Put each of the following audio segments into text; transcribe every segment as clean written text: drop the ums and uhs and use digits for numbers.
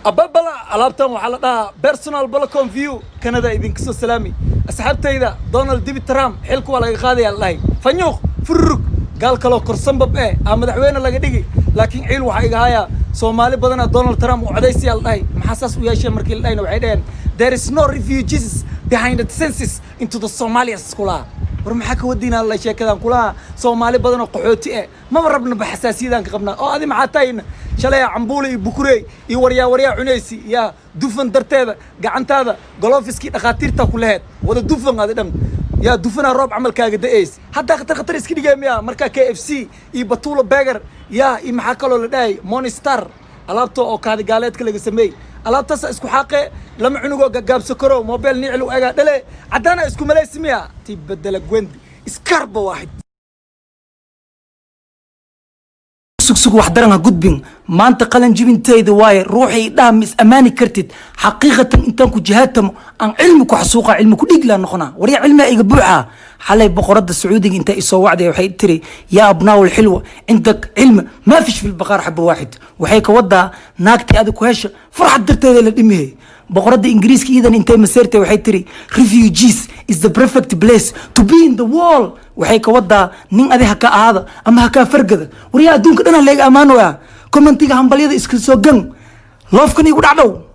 أبابلا ألابتان وحلا دا بيرسونال بلكون فيو كندا إذن كسو سلامي أصحابتي دا دونالد ديفيد ترامب حلكو ولا يقاضي الله فنيوخ فرق قال كلو كرسن بب إيه مدحوينا لقى دقي لكن عيل وحيقا هايا سومالي بدنا دونالد ترامب وعديسي الله محساس وياشي مركي الله وعيدين there is no refugees behind the census into the Somalians كلها ورمحك ودينا الله شيء كذا كلها سومالي بدنا قحوتي ما مربنا بحساسية قبنا هذه معاتين شلي عمبولي بكري يوريا عنيسي يا دفن درتها قعنت هذا قلوفسكي دخاتيرتا كلها وده دفن هذا دم يا دفن الرب عمل كاجد ايس حتى خطر اسكي جيم يا مركا KFC يبطولة باجر يا يمحكلو لداي مونستر alaabto oo kaadi gaaleedka laga sameey alaabtaas isku xaqe lama cunugo gagaabso karo mobile niclu aga dhale cadana isku maleysmiya tibadala gwendi iskarba waahid سوق وحدرنا قدبين ما أنت قلن جبين تايد واي روحي دامس أماني كرتد حقيقة أنت كو جهاتهم عن علمك وحسوقة علمك ديقلا نخنا وريع علمها يقبوعها حالي بقرد السعودي انت يسوى وعدي وحي تري يا أبناء الحلوة عندك علم ما فيش في البقار حب واحد وحيك وضع ناكتي هذا وهش فرحة درت هذا للإمه بقرد إنجليز كي إذا انت مسيرتي وحي تري refugees is the perfect place to be in the wall وحيك وضع نين أذي هكا هذا أما هكا فرق وريا دونك أنا ليك أمانو يا كومنتيga hambaliyada iska soo gan loofkan igu dhacdo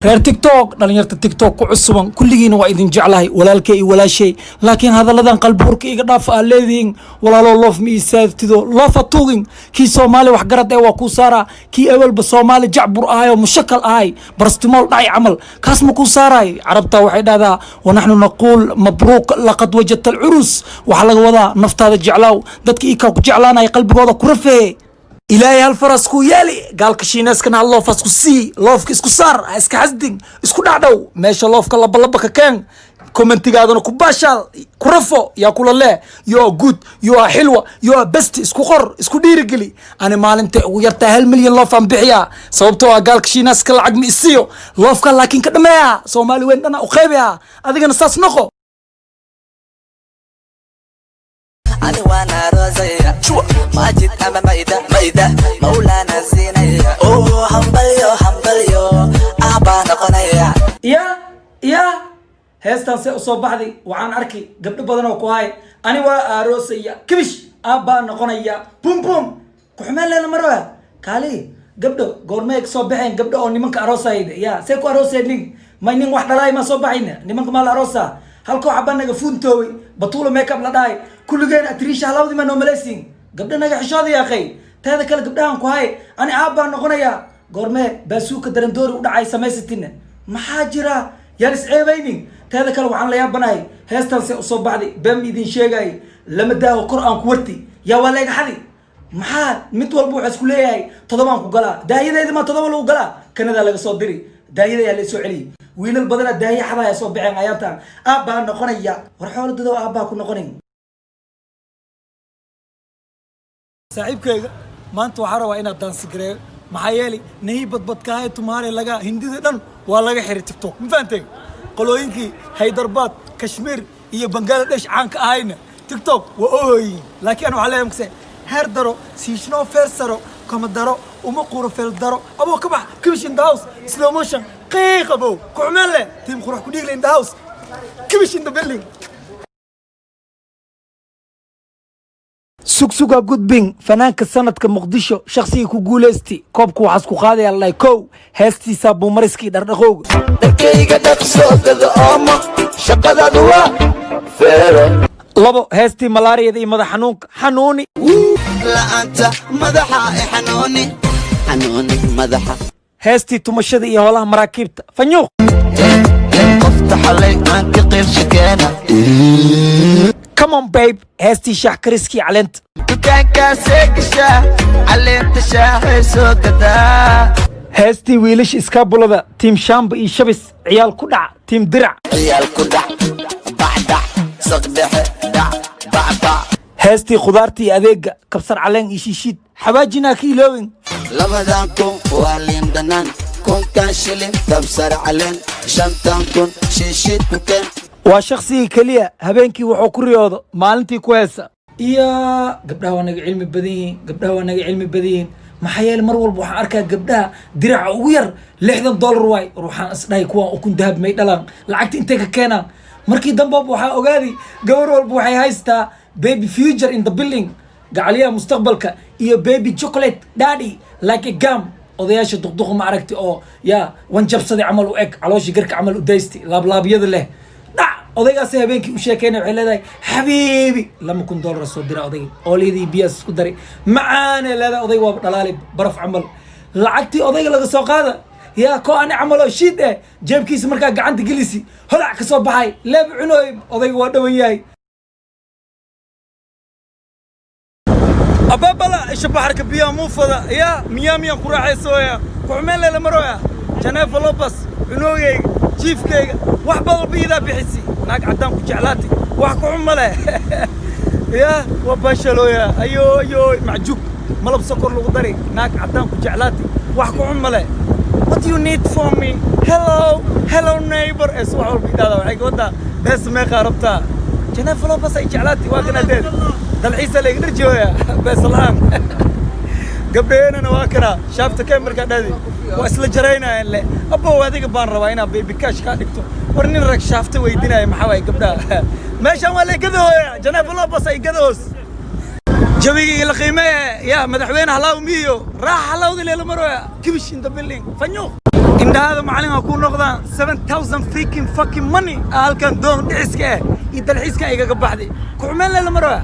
reer TikTok dhalinyarta TikTok ku cusuban kulligiina waa idin jeclahay walaalkay iyo walaashay laakiin hadaladan qalbuurka iga dhaaf aan leedin walaalo loof mi isaaftido loof atugin ki Soomaali wax garad waa ku saara ki awalba Soomaali jacbur ahayo mushakal ahay barastimool dhacay amal kaas ma ku saaray carabta waxay dhahdaa ونحن نقول مبروك لقد وجدت العروس waxa laga wadaa naftaada jeclaaw dadka ii ka ku jeclaanay qalbigooda ku rafee إلهي هالفرس كو يالي قال كشيناس كان الله فاسكو سي لوفك اسكو صار اسكو حزدين اسكو دعدو ماشا لوفك الله بلبك كان كومنتي قادنا كو باشال كرفو يا كل الله يو جود يو حلوة يو بست اسكو قر اسكو ديرقلي أنا مالنت ويرتا هالمليون لوف عم بحيا صوبتوها قال كشيناس كلا عقمي السيو لوفك لكن كدميها سومالي وين أنا أخيبها هذيك نصاص نخو أنا وانا روزية ما جيت أما ميدة مولانا زينية أوه همبليو أبا نقنية يا هستان سي أصوب بعضي وعن أركي قبل بدنا وكواي أنا وروزية كبش أبا نقنية بوم كحمل لنا مرة كالي قبل قرميك صبحين قبل أو نمك أروسايد يا سيكو أروسايد لين ما ينين واحد لاي ما صبحين نمك مال أروسا هلكو عبانا قفون توي بطولة ميك اب لداي كل جين أتريش هلاودي ما نومليسين قبل نجح حشاضي يا أخي تهذا كله قبلهم كوهاي أنا عابا نقوليا قرمي بسوق درندور ودعاي سماستنا محاجرة يالس عيبيني تهذا كله وعن ليا بناي هستان سي أصوب بعدي بام يدين شيء لما ده القرآن كورتي يا ولا حدي محال متول بوحس كلية تضمن كقلا ده إذا ما تضمن وقلا كان ذا لقى صدري ده إذا يلي سعلي وين البدلة ده هي حدا يصوب بعين عياتها أبا نقوليا ورحول ده أبا كنا نقولين saaxiibkayga maanta waxa rabaa inaad dansi gareeyo maxaa yeelay nahi badbadkaahay tumaare laga hindida dhan waa laga xiray TikTok ma fahanteen qolooyinkii Hyderabad Kashmir iyo Bangladesh caanka ahayna TikTok waa ooyin laakiin waxa leeyahay mkase heer daro siishno feersaro kama daro uma quro fel daro abo ka bax kibish in the house slow motion qiiqabo ku xumale tiim qurux ku dhigleen in the house kibish in the building سوق قدبين فنانك السنة كمقدشو شخصي كوغولستي كوبكو حاسكو قادي الله كو هستي سابو مرسكي دردخوغ دكيغا دقسو كذا أما شقدا دوا فيرو لبو هستي ملاريا دي مدى حنونك حنوني لا أنت مدحا حنوني مدحا هستي تمشد إيه والله مراكبت فنيوخ افتح عليك عنك قير شكينا Come on babe هستي شاح كريسكي علنت كان كاسيك شاه علنت شاحي سوكدا هستي ويلش اسكابولا ذا تيم شامب اي شبس عيال كدع تيم درع عيال كدع بعدع صقدح دع بعدع هستي خضارتي أذيق كبسر علين إيشيشيد حواجنا كيلوين لبدانكم والين دنان كون كان شلين كبسر علين شنطان كون شيشيد كوكين وشخصي كليا هبينكي وحو كريوضو مالنتي كويسة يا قبلها وانا علمي بدين قبلها وانا علمي بدين ما حيال مر والبو waxaan arkaa gabdhaha dirac ugu yar $60 way ruuxan isdhay kuwa oo kun dahab may dhalan lacagta intee ka keenan markii dambe waxa ogaadi gabar walba waxay haystaa baby future in the building gacaliya mustaqbalka iyo baby chocolate daddy like a gum odayaasha duqduq ma aragti oo ya wan jabsaday amal u eg calooshi garka amal u daysti laablaabyada leh odaygaasi habeenkii u sheekeynay waxay leedahay xabiibi $2,000 soo dira odayga ooliyadii biyaas isku daray macaane leedahay odayga waa dhalaalay baraf camal lacagtii odayga laga soo qaada yaa koo ani camal oo shiid jeebkiisa markaa gacanta gelisi holac ka soo baxay leeb cunooy odayga waa dhawan yahay ababala isha baxarka biyaha muufada yaa miyaamiyan ku raaxaysooya kuxumeen leela marooya janeefa lobas cunooyeyga jiifkeyga wax badan biidaa bixisi naag caddaan ku jeclaatay wax ku xun male yaa waa baashalooya ayo macjuug malab sokor lagu dari naag caddaan ku jeclaatay wax ku xun male what you need for me hello neighbor es wax walba idaada waxay ka wadaa bees meeqaa rabtaa janeefa lobas ay jeclaatay waa kana deed dalxiisa laga dharjooya bees la'aan gabdheena waa kana shaafta kamerka dhadi waa isla jaraynayaan le abbo adiga baan rabaa inaa baby cash ka dhigto war nin rag shaafta weydinaya maxaa way gabdhaha meeshan waa la gadooya janeefa lobas ay gadoos jawiga la qiimeeya ya madaxweynaha halaaw miyo raax halawdi leela marooya kibish in the building fanyo indhaada macalin ku noqdaan 7000 fucking money halkan doon dhiciska iyo dalxiiska igaga baxday ku xumeen leela marooya